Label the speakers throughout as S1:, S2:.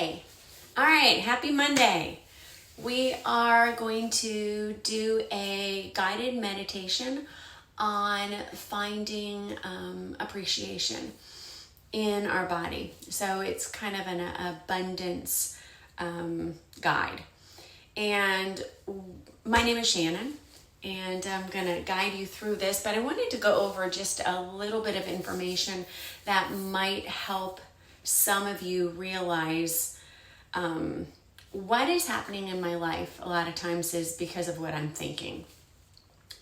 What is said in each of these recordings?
S1: Monday. All right, happy Monday. We are going to do a guided meditation on finding appreciation in our body. So it's kind of an abundance guide. And my name is Shannon, and I'm going to guide you through this, but I wanted to go over just a little bit of information that might help some of you realize what is happening in my life a lot of times is because of what I'm thinking.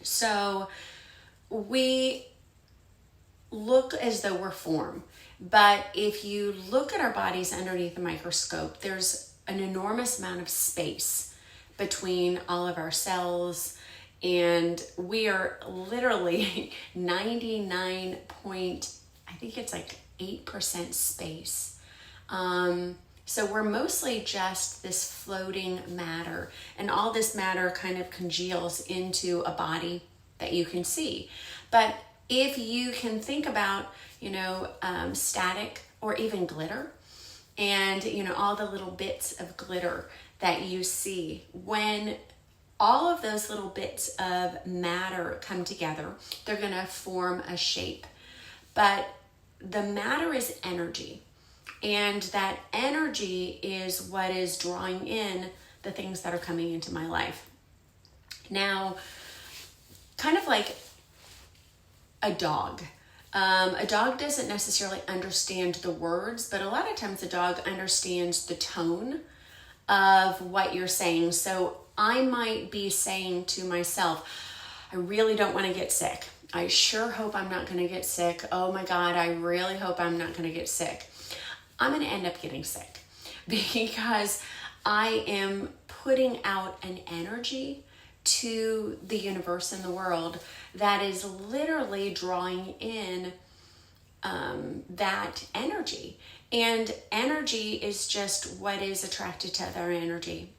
S1: So we look as though we're form, but if you look at our bodies underneath the microscope, there's an enormous amount of space between all of our cells, and we are literally 99 point, I think it's like 8% space. So we're mostly just this floating matter, and all this matter kind of congeals into a body that you can see. But if you can think about, static or even glitter, and, all the little bits of glitter that you see, when all of those little bits of matter come together, they're going to form a shape. But the matter is energy, and that energy is what is drawing in the things that are coming into my life. Now, kind of like a dog. A dog doesn't necessarily understand the words, but a lot of times a dog understands the tone of what you're saying. So I might be saying to myself, I really don't want to get sick. I sure hope I'm not going to get sick. Oh my God, I really hope I'm not going to get sick. I'm going to end up getting sick because I am putting out an energy to the universe and the world that is literally drawing in that energy. And energy is just what is attracted to other energy.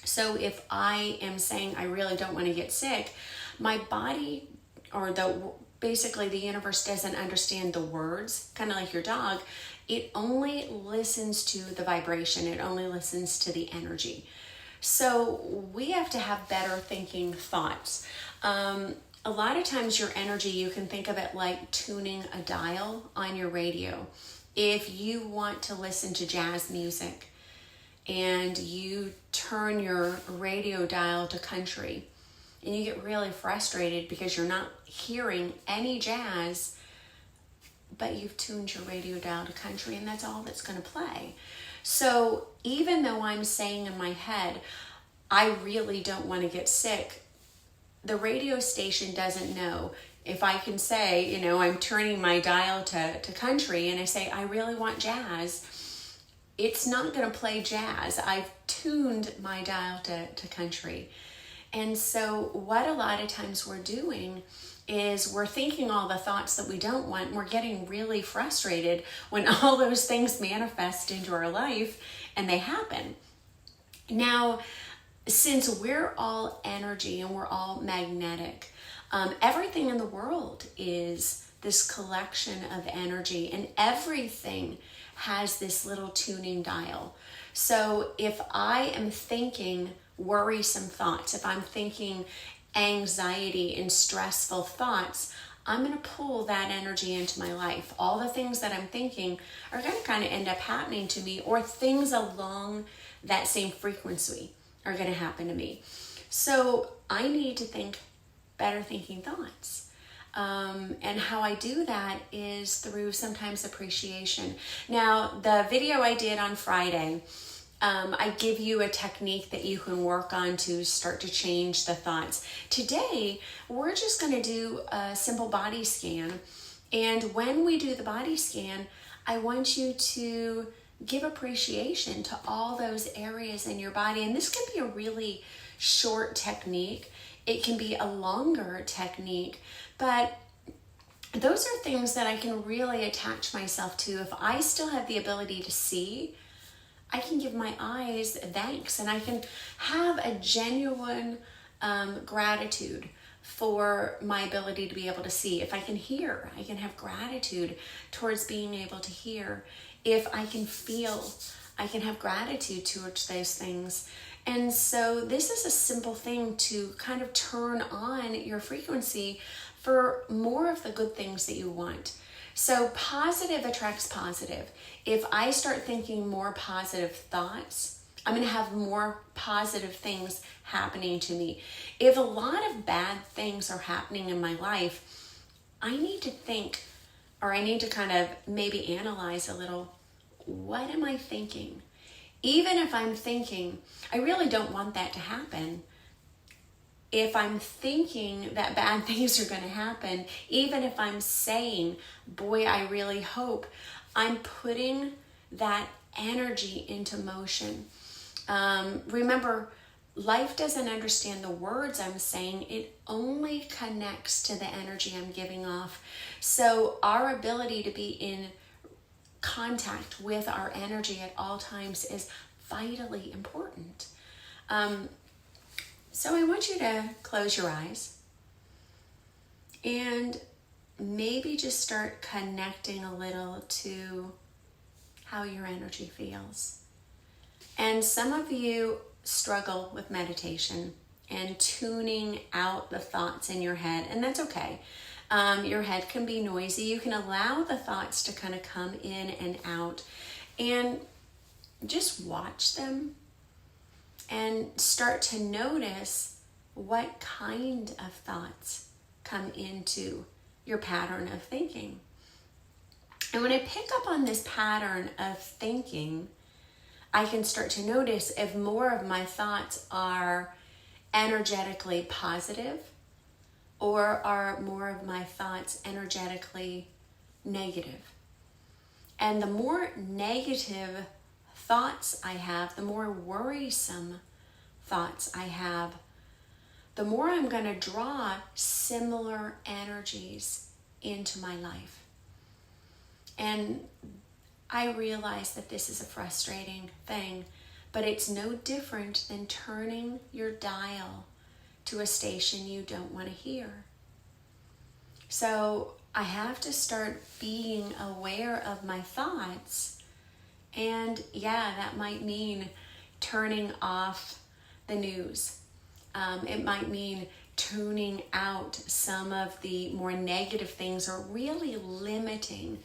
S1: So if I am saying I really don't want to get sick, my body or basically the universe doesn't understand the words, kind of like your dog. It only listens to the vibration. It only listens to the energy. So we have to have better thinking thoughts. A lot of times your energy, you can think of it like tuning a dial on your radio. If you want to listen to jazz music and you turn your radio dial to country and you get really frustrated because you're not hearing any jazz, but you've tuned your radio dial to country and that's all that's going to play. So even though I'm saying in my head, I really don't want to get sick, the radio station doesn't know. If I can say, I'm turning my dial to country and I say, I really want jazz, it's not going to play jazz. I've tuned my dial to country. And so what a lot of times we're doing is we're thinking all the thoughts that we don't want, and we're getting really frustrated when all those things manifest into our life and they happen. Now, since we're all energy and we're all magnetic, everything in the world is this collection of energy, and everything has this little tuning dial. So if I am thinking worrisome thoughts, if I'm thinking anxiety and stressful thoughts, I'm going to pull that energy into my life. All the things that I'm thinking are going to kind of end up happening to me, or things along that same frequency are going to happen to me. So I need to think better thinking thoughts. And how I do that is through sometimes appreciation. Now, the video I did on Friday, I give you a technique that you can work on to start to change the thoughts. Today, we're just going to do a simple body scan. And when we do the body scan, I want you to give appreciation to all those areas in your body. And this can be a really short technique. It can be a longer technique, but those are things that I can really attach myself to. If I still have the ability to see, I can give my eyes thanks, and I can have a genuine gratitude for my ability to be able to see. If I can hear, I can have gratitude towards being able to hear. If I can feel, I can have gratitude towards those things. And so this is a simple thing to kind of turn on your frequency for more of the good things that you want. So positive attracts positive. If I start thinking more positive thoughts, I'm going to have more positive things happening to me. If a lot of bad things are happening in my life, I need to think, or I need to kind of maybe analyze a little, what am I thinking? Even if I'm thinking, I really don't want that to happen. If I'm thinking that bad things are going to happen, even if I'm saying, boy, I really hope, I'm putting that energy into motion. Remember, life doesn't understand the words I'm saying. It only connects to the energy I'm giving off. So our ability to be in contact with our energy at all times is vitally important. So I want you to close your eyes and maybe just start connecting a little to how your energy feels. And some of you struggle with meditation and tuning out the thoughts in your head, and that's okay. Your head can be noisy. You can allow the thoughts to kind of come in and out and just watch them and start to notice what kind of thoughts come into your pattern of thinking. And when I pick up on this pattern of thinking, I can start to notice if more of my thoughts are energetically positive or are more of my thoughts energetically negative. And the more negative thoughts I have, the more worrisome thoughts I have, the more I'm going to draw similar energies into my life. And I realize that this is a frustrating thing, but it's no different than turning your dial to a station you don't want to hear. So I have to start being aware of my thoughts. And yeah, that might mean turning off the news. It might mean tuning out some of the more negative things, or really limiting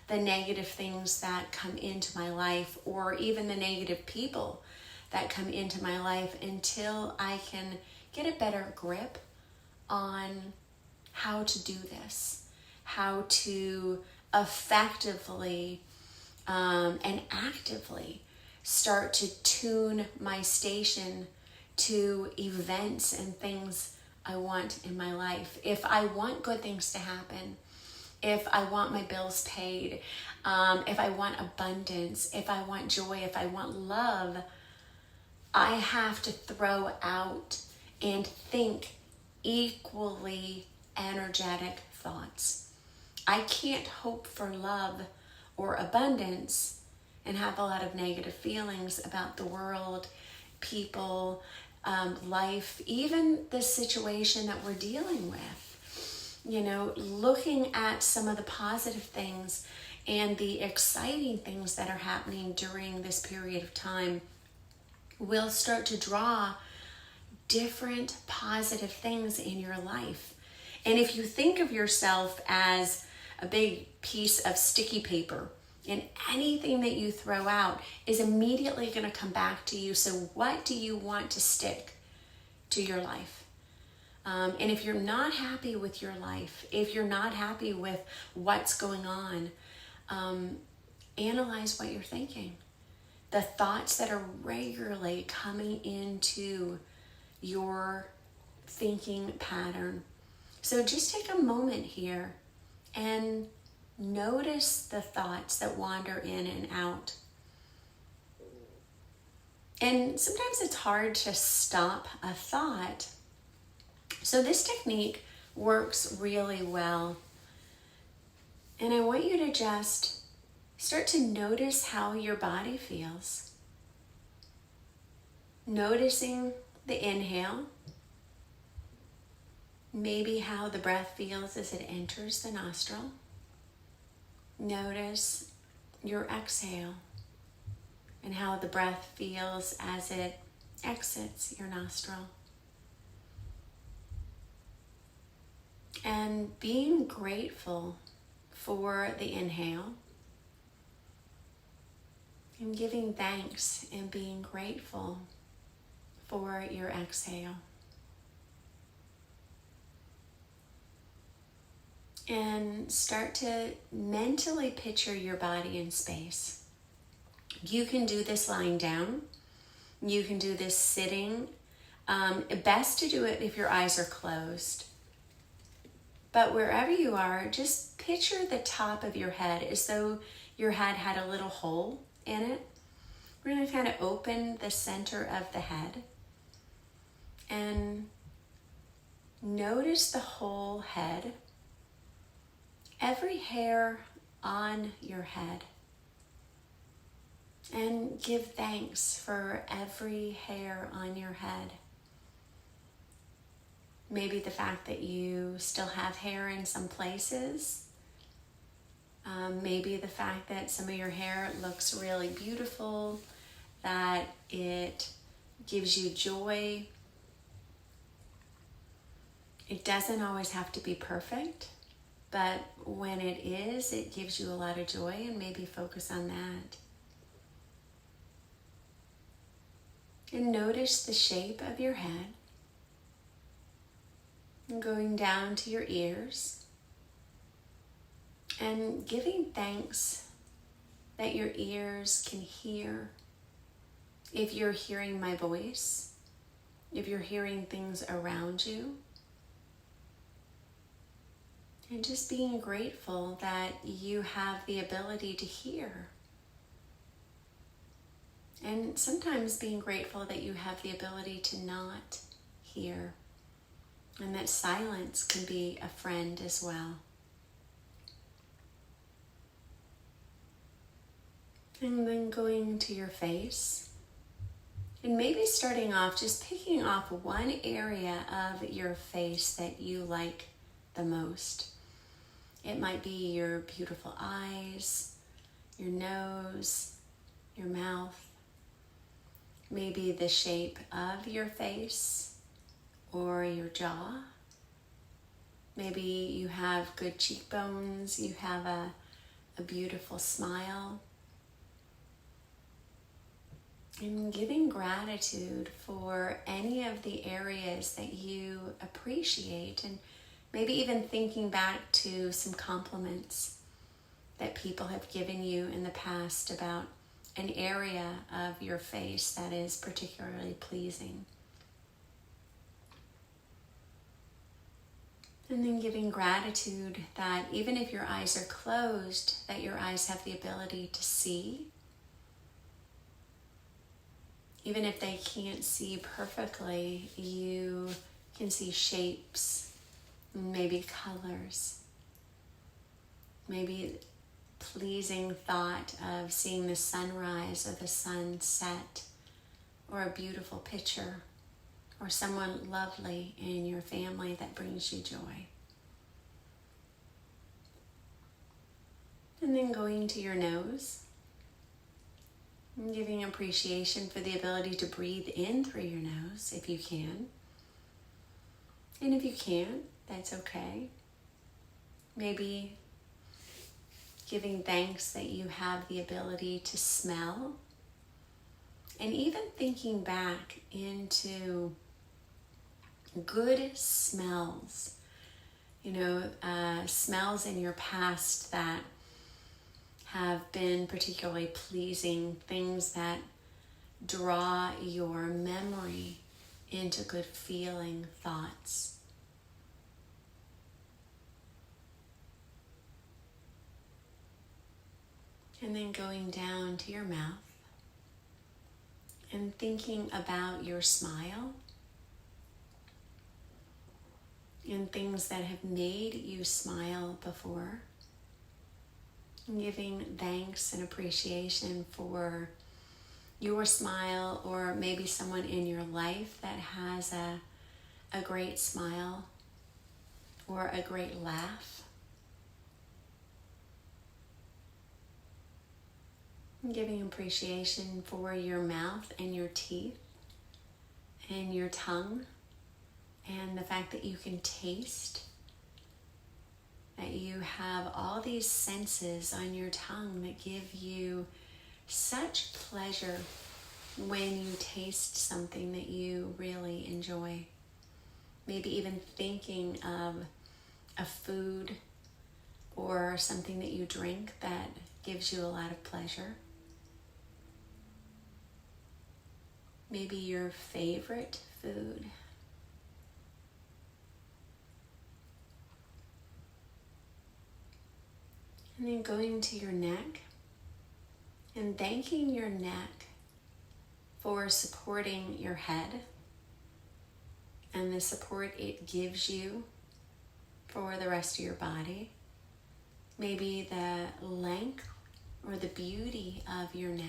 S1: the negative things that come into my life, or even the negative people that come into my life, until I can get a better grip on how to do this, how to effectively and actively start to tune my station to events and things I want in my life. If I want good things to happen, if I want my bills paid, if I want abundance, if I want joy, if I want love, I have to throw out and think equally energetic thoughts. I can't hope for love or abundance and have a lot of negative feelings about the world, people, life, even the situation that we're dealing with. You know, looking at some of the positive things and the exciting things that are happening during this period of time will start to draw different positive things in your life. And if you think of yourself as a big piece of sticky paper, and anything that you throw out is immediately going to come back to you. So what do you want to stick to your life? And if you're not happy with your life, if you're not happy with what's going on, analyze what you're thinking. The thoughts that are regularly coming into your thinking pattern. So just take a moment here and notice the thoughts that wander in and out. And sometimes it's hard to stop a thought. So this technique works really well. And I want you to just start to notice how your body feels. Noticing the inhale. Maybe how the breath feels as it enters the nostril. Notice your exhale and how the breath feels as it exits your nostril. And being grateful for the inhale, and giving thanks and being grateful for your exhale. And start to mentally picture your body in space. You can do this lying down. You can do this sitting. Best to do it if your eyes are closed. But wherever you are, just picture the top of your head as though your head had a little hole in it. We're going to kind of open the center of the head and notice the whole head, every hair on your head, and give thanks for every hair on your head. Maybe the fact that you still have hair in some places. Maybe the fact that some of your hair looks really beautiful, that it gives you joy. It doesn't always have to be perfect, but when it is, it gives you a lot of joy, and maybe focus on that. And notice the shape of your head. And going down to your ears. And giving thanks that your ears can hear. If you're hearing my voice, if you're hearing things around you. And just being grateful that you have the ability to hear. And sometimes being grateful that you have the ability to not hear. And that silence can be a friend as well. And then going to your face. And maybe starting off, just picking off one area of your face that you like the most. It might be your beautiful eyes, your nose, your mouth. Maybe the shape of your face. Or your jaw. Maybe you have good cheekbones, you have a beautiful smile. And giving gratitude for any of the areas that you appreciate, and maybe even thinking back to some compliments that people have given you in the past about an area of your face that is particularly pleasing. And then giving gratitude that even if your eyes are closed, that your eyes have the ability to see. Even if they can't see perfectly, you can see shapes, maybe colors, maybe pleasing thought of seeing the sunrise or the sunset, or a beautiful picture, or someone lovely in your family that brings you joy. And then going to your nose, and giving appreciation for the ability to breathe in through your nose if you can. And if you can't, that's okay. Maybe giving thanks that you have the ability to smell. And even thinking back into good smells, smells in your past that have been particularly pleasing, things that draw your memory into good feeling thoughts. And then going down to your mouth and thinking about your smile and things that have made you smile before. And giving thanks and appreciation for your smile, or maybe someone in your life that has a great smile or a great laugh. And giving appreciation for your mouth and your teeth and your tongue and the fact that you can taste, that you have all these senses on your tongue that give you such pleasure when you taste something that you really enjoy. Maybe even thinking of a food or something that you drink that gives you a lot of pleasure. Maybe your favorite food. And then going to your neck and thanking your neck for supporting your head and the support it gives you for the rest of your body. Maybe the length or the beauty of your neck.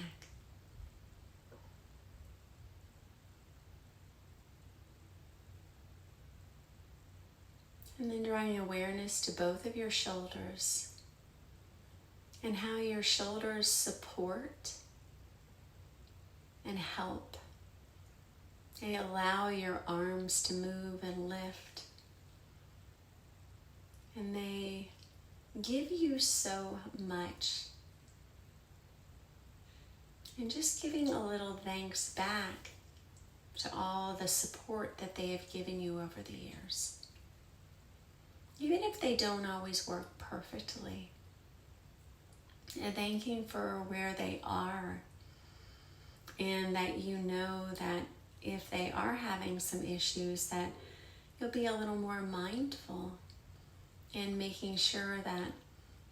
S1: And then drawing awareness to both of your shoulders and how your shoulders support and help. They allow your arms to move and lift. And they give you so much. And just giving a little thanks back to all the support that they have given you over the years. Even if they don't always work perfectly. And thanking for where they are. And that you know that if they are having some issues, that you'll be a little more mindful in making sure that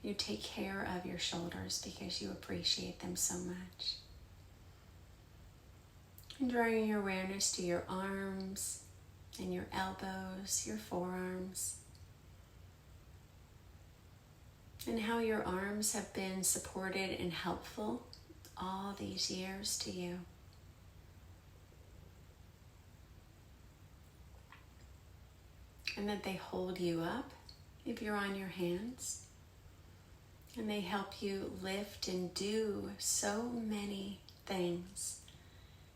S1: you take care of your shoulders because you appreciate them so much. And drawing your awareness to your arms and your elbows, your forearms, and how your arms have been supported and helpful all these years to you. And that they hold you up if you're on your hands. And they help you lift and do so many things.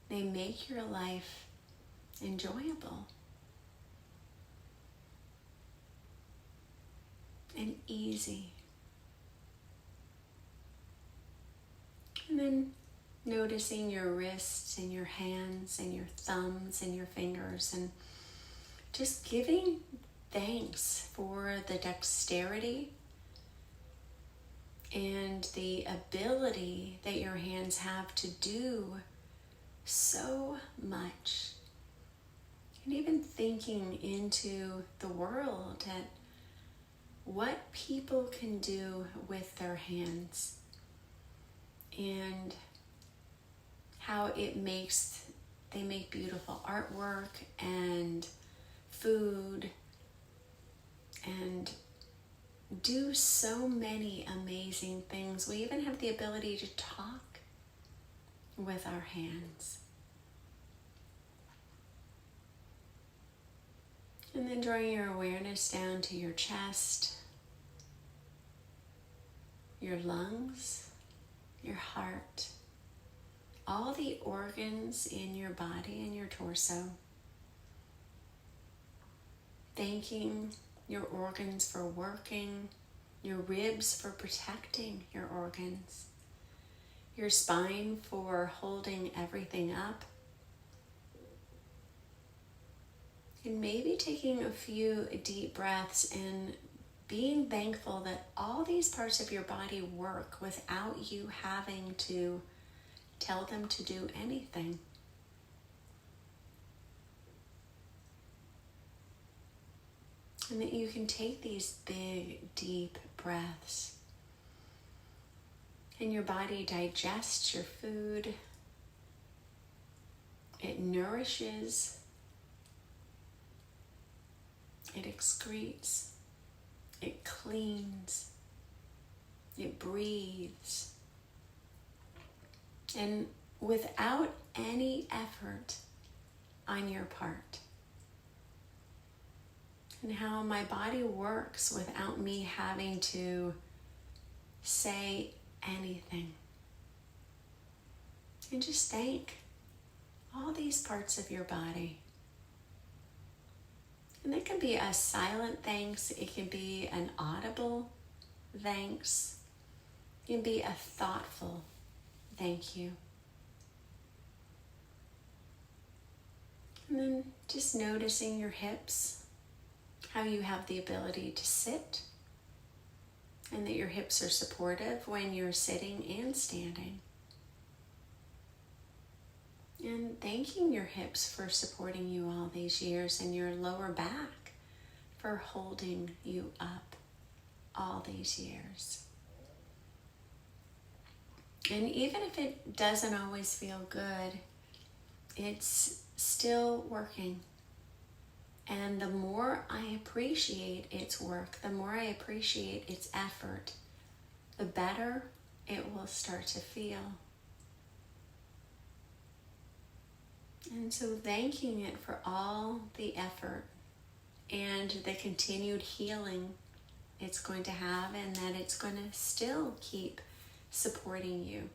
S1: They make your life enjoyable and easy. And then noticing your wrists and your hands and your thumbs and your fingers, and just giving thanks for the dexterity and the ability that your hands have to do so much. And even thinking into the world at what people can do with their hands and how they make beautiful artwork and food and do so many amazing things. We even have the ability to talk with our hands. And then drawing your awareness down to your chest, your lungs, your heart, all the organs in your body and your torso. Thanking your organs for working, your ribs for protecting your organs, your spine for holding everything up, and maybe taking a few deep breaths and being thankful that all these parts of your body work without you having to tell them to do anything. And that you can take these big, deep breaths. And your body digests your food. It nourishes. It excretes. It cleans. It breathes. And without any effort on your part. And how my body works without me having to say anything. And just thank all these parts of your body. And it can be a silent thanks, it can be an audible thanks, it can be a thoughtful thank you. And then just noticing your hips, how you have the ability to sit, and that your hips are supportive when you're sitting and standing. And thanking your hips for supporting you all these years, and your lower back for holding you up all these years. And even if it doesn't always feel good, it's still working. And the more I appreciate its work, the more I appreciate its effort, the better it will start to feel. And so thanking it for all the effort and the continued healing it's going to have, and that it's going to still keep supporting you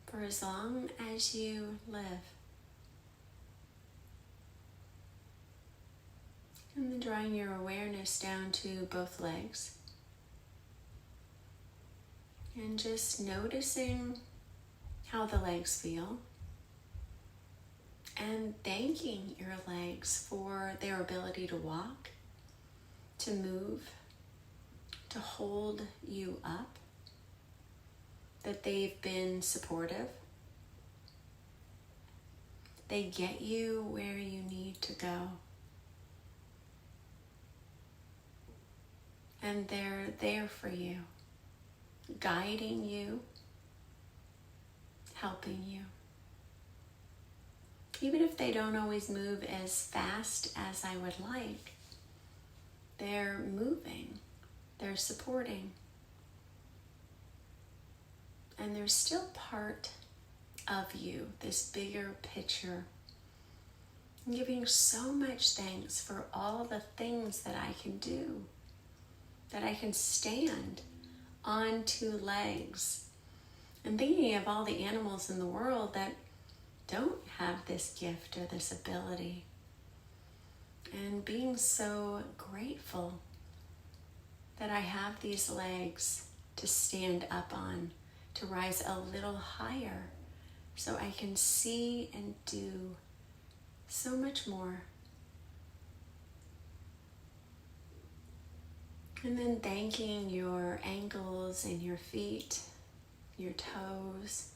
S1: for as long as you live. And then drawing your awareness down to both legs. And just noticing how the legs feel. And thanking your legs for their ability to walk, to move, to hold you up, that they've been supportive. They get you where you need to go. And they're there for you, guiding you, helping you. Even if they don't always move as fast as I would like, they're moving, they're supporting. And they're still part of you, this bigger picture. I'm giving so much thanks for all the things that I can do, that I can stand on two legs. And thinking of all the animals in the world that don't have this gift or this ability. And being so grateful that I have these legs to stand up on, to rise a little higher so I can see and do so much more. And then thanking your ankles and your feet, your toes,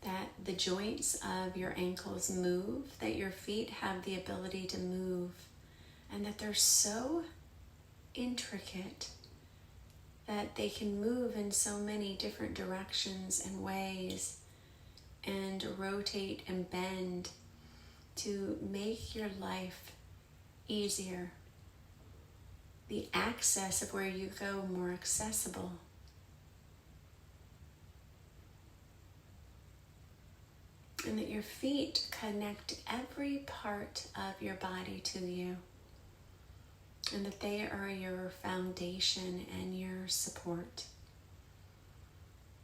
S1: that the joints of your ankles move, that your feet have the ability to move, and that they're so intricate that they can move in so many different directions and ways, and rotate and bend to make your life easier, the access of where you go more accessible. And that your feet connect every part of your body to you. And that they are your foundation and your support.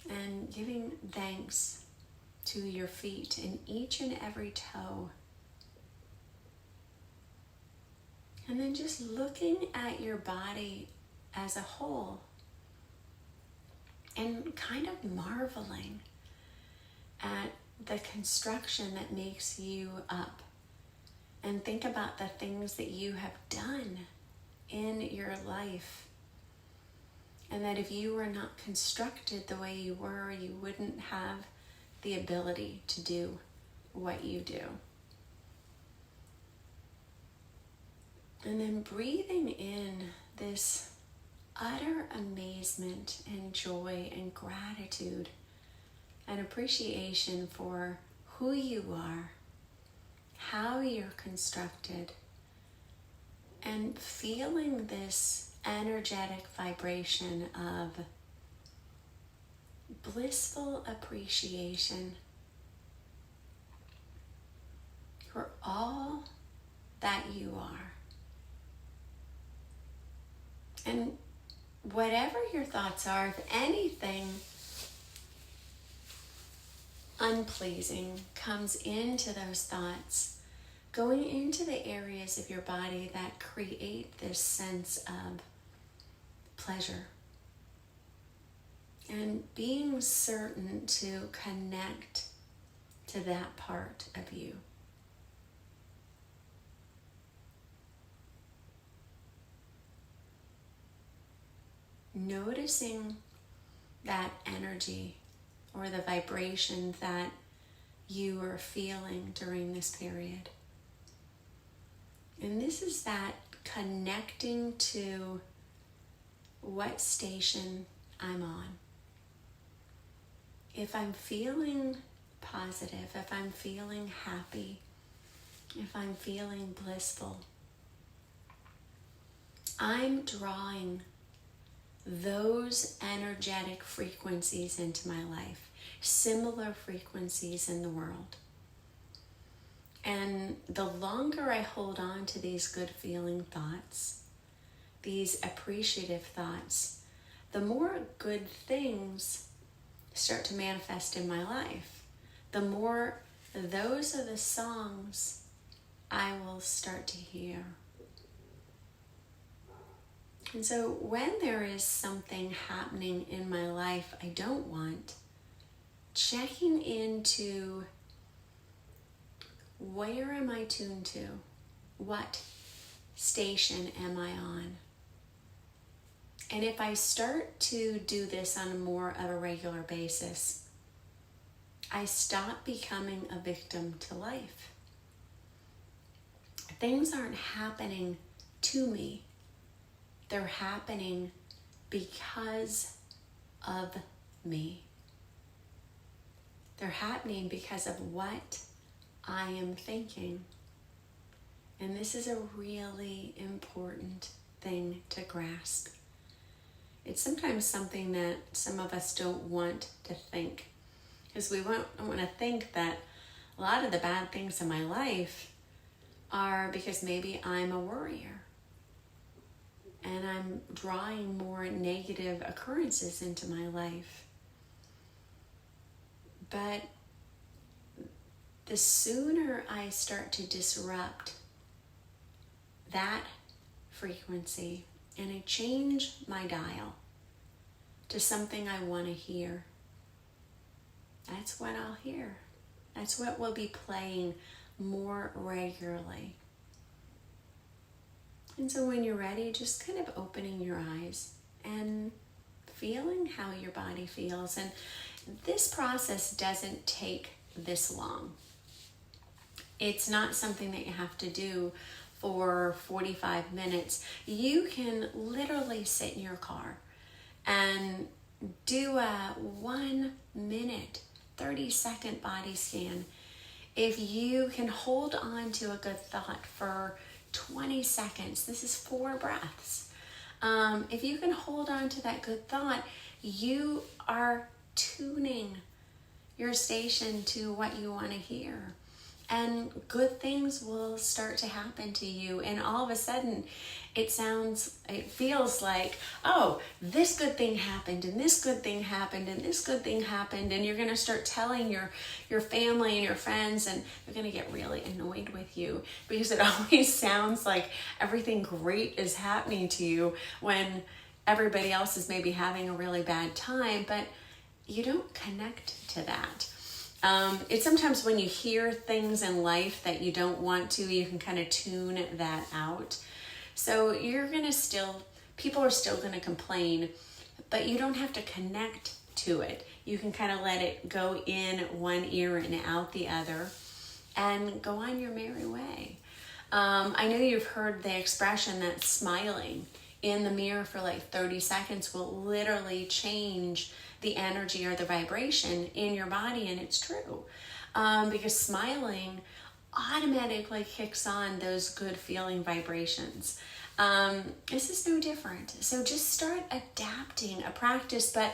S1: And giving thanks to your feet in each and every toe. And then just looking at your body as a whole. And kind of marveling at the construction that makes you up, and think about the things that you have done in your life, and that if you were not constructed the way you were, you wouldn't have the ability to do what you do. And then breathing in this utter amazement and joy and gratitude and appreciation for who you are, how you're constructed, and feeling this energetic vibration of blissful appreciation for all that you are. And whatever your thoughts are, if anything unpleasing comes into those thoughts, going into the areas of your body that create this sense of pleasure, and being certain to connect to that part of you. Noticing that energy or the vibration that you are feeling during this period. And this is that connecting to what station I'm on. If I'm feeling positive, if I'm feeling happy, if I'm feeling blissful, I'm drawing those energetic frequencies into my life, similar frequencies in the world. And the longer I hold on to these good feeling thoughts, these appreciative thoughts, the more good things start to manifest in my life. The more those are the songs I will start to hear. And so when there is something happening in my life I don't want, checking into where am I tuned to? What station am I on? And if I start to do this on more of a regular basis, I stop becoming a victim to life. Things aren't happening to me. They're happening because of me. They're happening because of what I am thinking. And this is a really important thing to grasp. It's sometimes something that some of us don't want to think, because we don't want to think that a lot of the bad things in my life are because maybe I'm a worrier and I'm drawing more negative occurrences into my life. But the sooner I start to disrupt that frequency and I change my dial to something I want to hear, that's what I'll hear. That's what will be playing more regularly. And so when you're ready, just kind of opening your eyes and feeling how your body feels. And this process doesn't take this long. It's not something that you have to do for 45 minutes. You can literally sit in your car and do a 1 minute, 30-second body scan. If you can hold on to a good thought for 20 seconds, this is 4 breaths. If you can hold on to that good thought, you are tuning your station to what you want to hear. And good things will start to happen to you. And all of a sudden, it feels like, oh, this good thing happened, and this good thing happened, and this good thing happened. And you're going to start telling your family and your friends, and they're going to get really annoyed with you because it always sounds like everything great is happening to you when everybody else is maybe having a really bad time, but you don't connect to that. It's sometimes when you hear things in life that you don't want to, you can kind of tune that out. So people are still going to complain, but you don't have to connect to it. You can kind of let it go in one ear and out the other and go on your merry way. I know you've heard the expression that smiling in the mirror for like 30 seconds will literally change the energy or the vibration in your body, and it's true. Because smiling automatically kicks on those good feeling vibrations. This is no different. So just start adapting a practice, but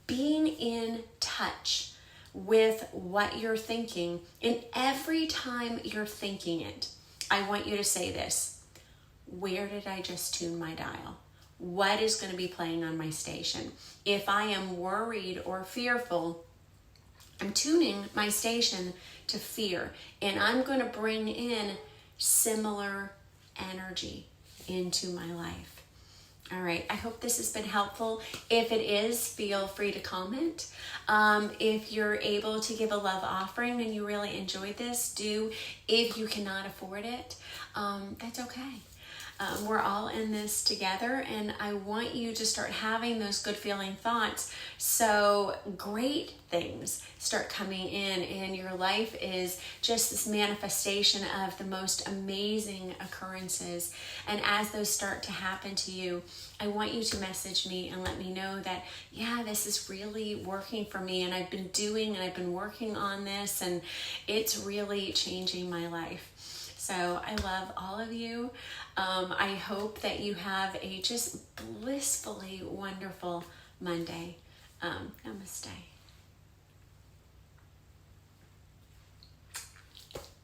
S1: being in touch with what you're thinking. And every time you're thinking it, I want you to say this: where did I just tune my dial? what is going to be playing on my station. If I am worried or fearful, I'm tuning my station to fear, and I'm going to bring in similar energy into my life. All right, I hope this has been helpful. If it is, feel free to comment. If you're able to give a love offering and you really enjoyed this, do. If you cannot afford it, that's okay. We're all in this together, and I want you to start having those good feeling thoughts so great things start coming in, and your life is just this manifestation of the most amazing occurrences. And as those start to happen to you, I want you to message me and let me know that, yeah, this is really working for me, and I've been working on this, and it's really changing my life. So I love all of you. I hope that you have a just blissfully wonderful Monday. Namaste.